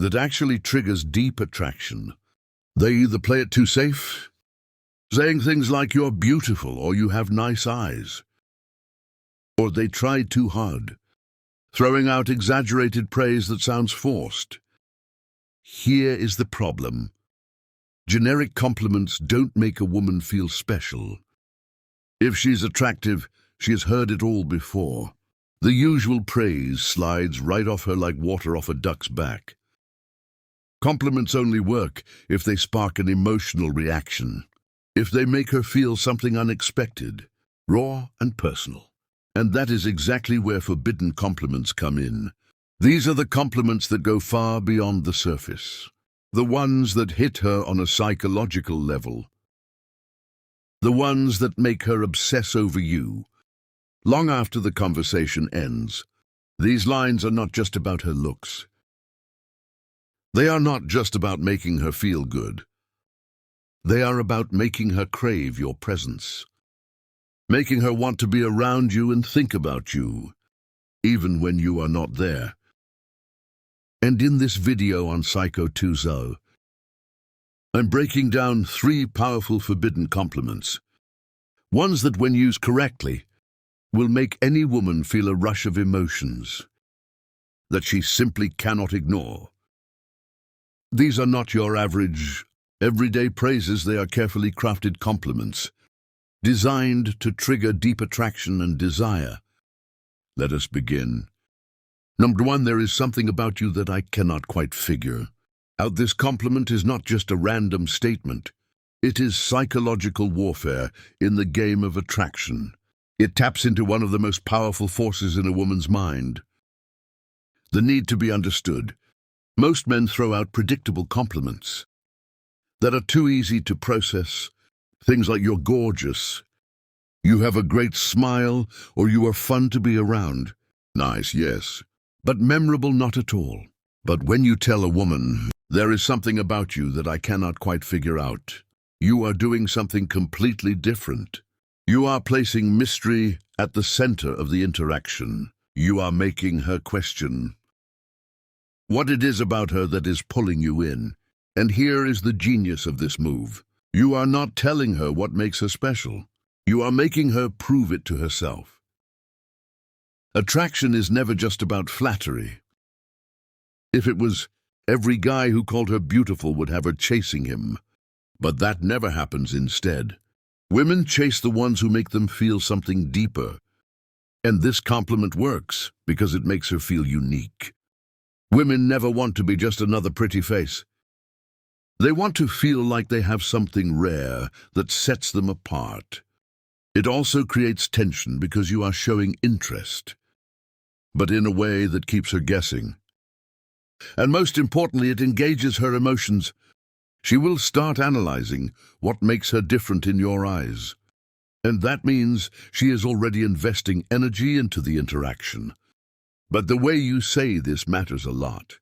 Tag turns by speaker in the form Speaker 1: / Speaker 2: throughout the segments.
Speaker 1: that actually triggers deep attraction. They either play it too safe, saying things like "you're beautiful" or "you have nice eyes," or they try too hard, throwing out exaggerated praise that sounds forced. Here is the problem. Generic compliments don't make a woman feel special. If she's attractive, she has heard it all before. The usual praise slides right off her like water off a duck's back. Compliments only work if they spark an emotional reaction, if they make her feel something unexpected, raw and personal. And that is exactly where forbidden compliments come in. These are the compliments that go far beyond the surface, the ones that hit her on a psychological level, the ones that make her obsess over you long after the conversation ends. These lines are not just about her looks. They are not just about making her feel good. They are about making her crave your presence, making her want to be around you and think about you, even when you are not there. And in this video on Psycho2Zo, I'm breaking down 3 powerful forbidden compliments, ones that, when used correctly, will make any woman feel a rush of emotions that she simply cannot ignore. These are not your average, everyday praises. They are carefully crafted compliments, designed to trigger deep attraction and desire. Let us begin. Number 1, there is something about you that I cannot quite figure out. This compliment is not just a random statement. It is psychological warfare in the game of attraction. It taps into one of the most powerful forces in a woman's mind: the need to be understood. Most men throw out predictable compliments that are too easy to process. Things like "you're gorgeous," "you have a great smile," or "you are fun to be around." Nice, yes, but memorable, not at all. But when you tell a woman, "There is something about you that I cannot quite figure out," you are doing something completely different. You are placing mystery at the center of the interaction. You are making her question what it is about her that is pulling you in. And here is the genius of this move. You are not telling her what makes her special. You are making her prove it to herself. Attraction is never just about flattery. If it was, every guy who called her beautiful would have her chasing him. But that never happens. Instead, women chase the ones who make them feel something deeper. And this compliment works because it makes her feel unique. Women never want to be just another pretty face. They want to feel like they have something rare that sets them apart. It also creates tension because you are showing interest, but in a way that keeps her guessing. And most importantly, it engages her emotions. She will start analyzing what makes her different in your eyes. And that means she is already investing energy into the interaction. But the way you say this matters a lot.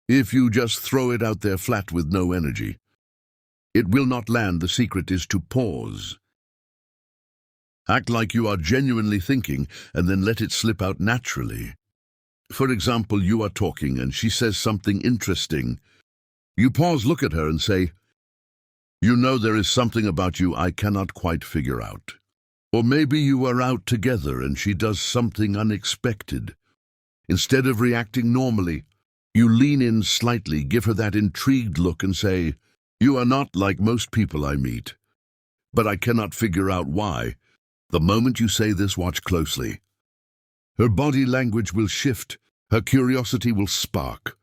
Speaker 1: If you just throw it out there flat with no energy, it will not land. The secret is to pause. Act like you are genuinely thinking and then let it slip out naturally. For example, you are talking and she says something interesting. You pause, look at her and say, "You know, there is something about you I cannot quite figure out." Or maybe you are out together and she does something unexpected. Instead of reacting normally, you lean in slightly, give her that intrigued look and say, "You are not like most people I meet, but I cannot figure out why." The moment you say this, watch closely. Her body language will shift, her curiosity will spark,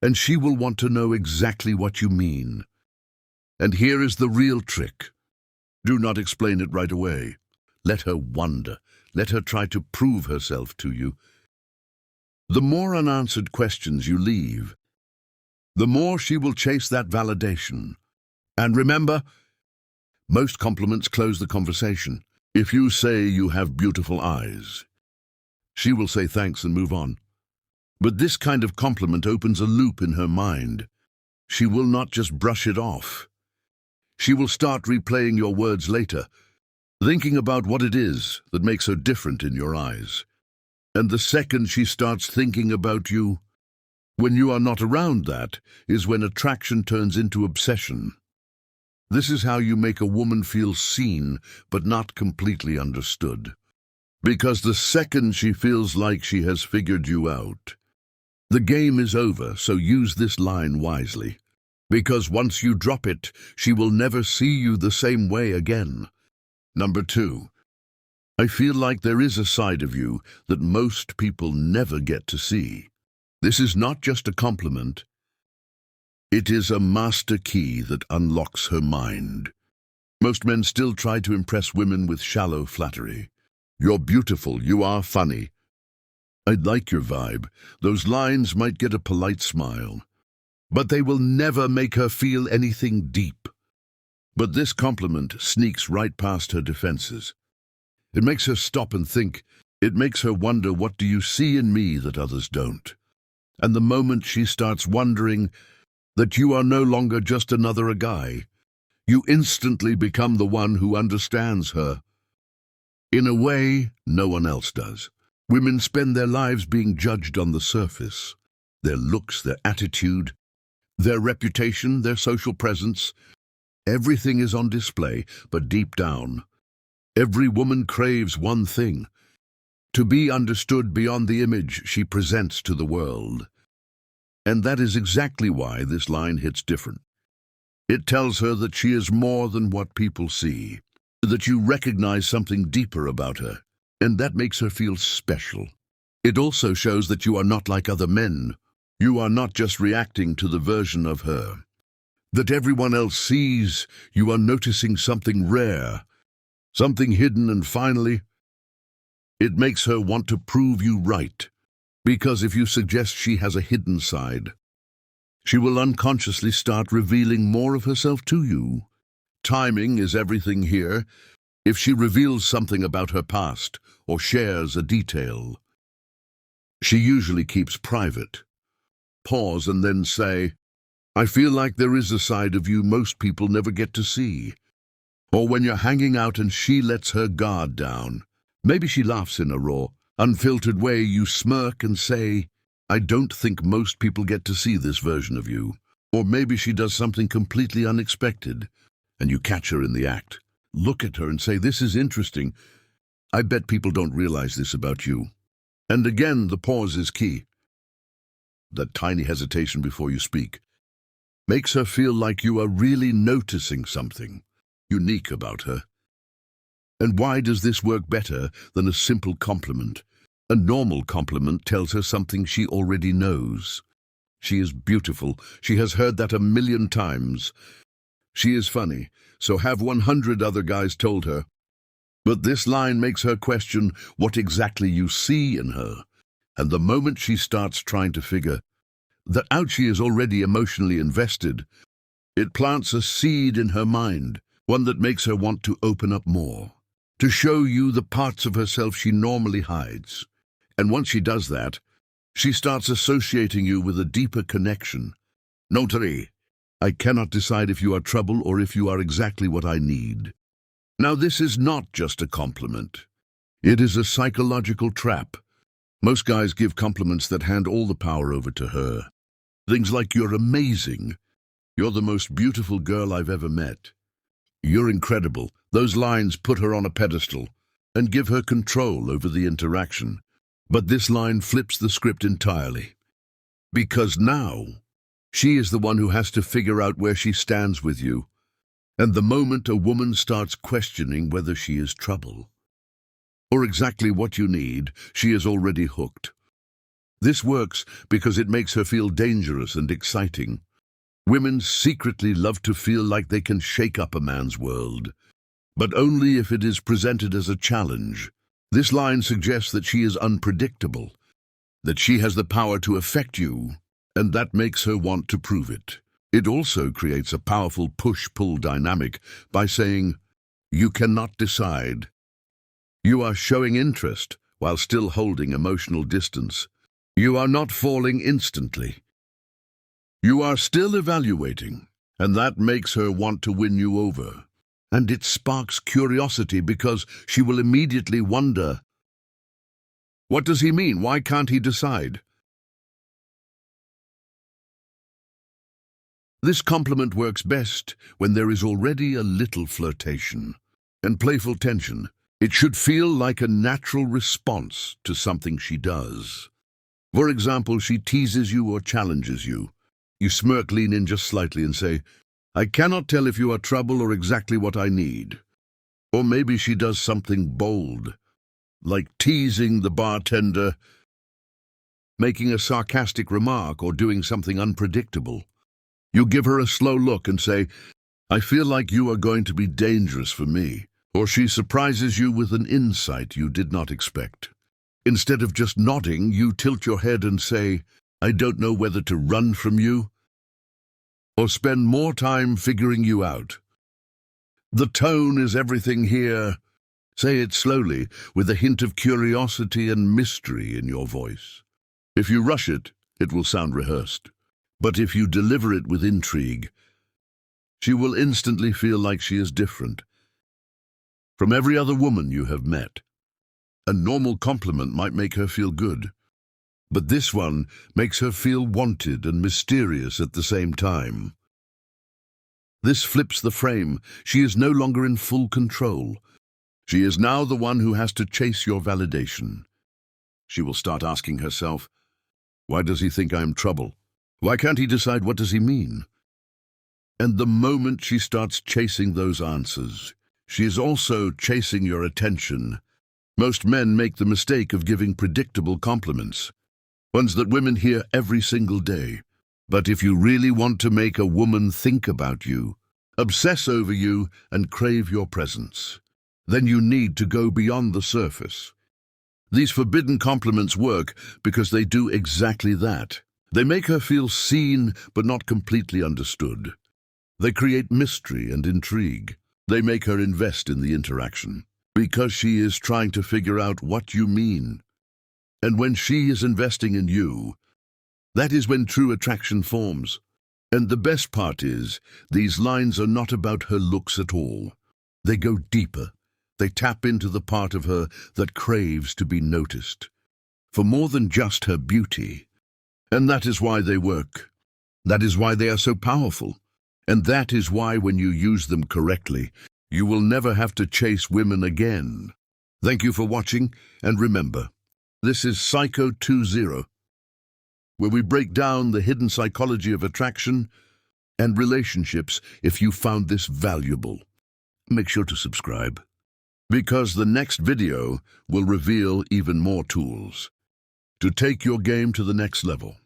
Speaker 1: and she will want to know exactly what you mean. And here is the real trick. Do not explain it right away. Let her wonder. Let her try to prove herself to you. The more unanswered questions you leave, the more she will chase that validation. And remember, most compliments close the conversation. If you say "you have beautiful eyes," she will say thanks and move on. But this kind of compliment opens a loop in her mind. She will not just brush it off. She will start replaying your words later, thinking about what it is that makes her different in your eyes. And the second she starts thinking about you, When you are not around, that is when attraction turns into obsession. This is how you make a woman feel seen, but not completely understood. Because the second she feels like she has figured you out, the game is over, so use this line wisely. Because once you drop it, she will never see you the same way again. Number 2. I feel like there is a side of you that most people never get to see. This is not just a compliment. It is a master key that unlocks her mind. Most men still try to impress women with shallow flattery. You're beautiful, you are funny. I like your vibe. Those lines might get a polite smile, but they will never make her feel anything deep. But this compliment sneaks right past her defenses. It makes her stop and think. It makes her wonder, what do you see in me that others don't? And the moment she starts wondering that you are no longer just another guy, you instantly become the one who understands her. In a way, no one else does. Women spend their lives being judged on the surface. Their looks, their attitude, their reputation, their social presence. Everything is on display, but deep down, every woman craves one thing: to be understood beyond the image she presents to the world. And that is exactly why this line hits different. It tells her that she is more than what people see, that you recognize something deeper about her, and that makes her feel special. It also shows that you are not like other men. You are not just reacting to the version of her that everyone else sees. You are noticing something rare, something hidden, and finally, it makes her want to prove you right. Because if you suggest she has a hidden side, she will unconsciously start revealing more of herself to you. Timing is everything here. If she reveals something about her past or shares a detail she usually keeps private, pause and then say, I feel like there is a side of you most people never get to see. Or when you're hanging out and she lets her guard down, maybe she laughs in a raw, unfiltered way, you smirk and say, I don't think most people get to see this version of you. Or maybe she does something completely unexpected, and you catch her in the act. Look at her and say, this is interesting. I bet people don't realize this about you. And again, the pause is key. That tiny hesitation before you speak makes her feel like you are really noticing something unique about her. And why does this work better than a simple compliment? A normal compliment tells her something she already knows. She is beautiful. She has heard that 1,000,000 times. She is funny. So have 100 other guys told her. But this line makes her question what exactly you see in her. And the moment she starts trying to figure that out, she is already emotionally invested. It plants a seed in her mind, one that makes her want to open up more, to show you the parts of herself she normally hides. And once she does that, she starts associating you with a deeper connection. Notary, I cannot decide if you are trouble or if you are exactly what I need. Now this is not just a compliment. It is a psychological trap. Most guys give compliments that hand all the power over to her. Things like, you're amazing. You're the most beautiful girl I've ever met. You're incredible. Those lines put her on a pedestal and give her control over the interaction. But this line flips the script entirely. Because now, she is the one who has to figure out where she stands with you. And the moment a woman starts questioning whether she is trouble or exactly what you need, she is already hooked. This works because it makes her feel dangerous and exciting. Women secretly love to feel like they can shake up a man's world, but only if it is presented as a challenge. This line suggests that she is unpredictable, that she has the power to affect you, and that makes her want to prove it. It also creates a powerful push-pull dynamic by saying, you cannot decide. You are showing interest while still holding emotional distance. You are not falling instantly. You are still evaluating, and that makes her want to win you over. And it sparks curiosity because she will immediately wonder, what does he mean? Why can't he decide? This compliment works best when there is already a little flirtation and playful tension. It should feel like a natural response to something she does. For example, she teases you or challenges you. You smirk, lean in just slightly and say, "I cannot tell if you are trouble or exactly what I need." Or maybe she does something bold, like teasing the bartender, making a sarcastic remark, or doing something unpredictable. You give her a slow look and say, "I feel like you are going to be dangerous for me." Or she surprises you with an insight you did not expect. Instead of just nodding, you tilt your head and say, "I don't know whether to run from you or spend more time figuring you out." The tone is everything here. Say it slowly, with a hint of curiosity and mystery in your voice. If you rush it, it will sound rehearsed. But if you deliver it with intrigue, she will instantly feel like she is different from every other woman you have met. A normal compliment might make her feel good, but this one makes her feel wanted and mysterious at the same time. This flips the frame. She is no longer in full control. She is now the one who has to chase your validation. She will start asking herself, "Why does he think I am trouble? Why can't he decide what does he mean?" And the moment she starts chasing those answers, she is also chasing your attention. Most men make the mistake of giving predictable compliments, ones that women hear every single day. But if you really want to make a woman think about you, obsess over you, and crave your presence, then you need to go beyond the surface. These forbidden compliments work because they do exactly that. They make her feel seen but not completely understood. They create mystery and intrigue. They make her invest in the interaction because she is trying to figure out what you mean. And when she is investing in you, that is when true attraction forms. And the best part is, these lines are not about her looks at all. They go deeper. They tap into the part of her that craves to be noticed, for more than just her beauty. And that is why they work. That is why they are so powerful. And that is why, when you use them correctly, you will never have to chase women again. Thank you for watching, and remember, this is Psycho 2.0, where we break down the hidden psychology of attraction and relationships. If you found this valuable, make sure to subscribe, because the next video will reveal even more tools to take your game to the next level.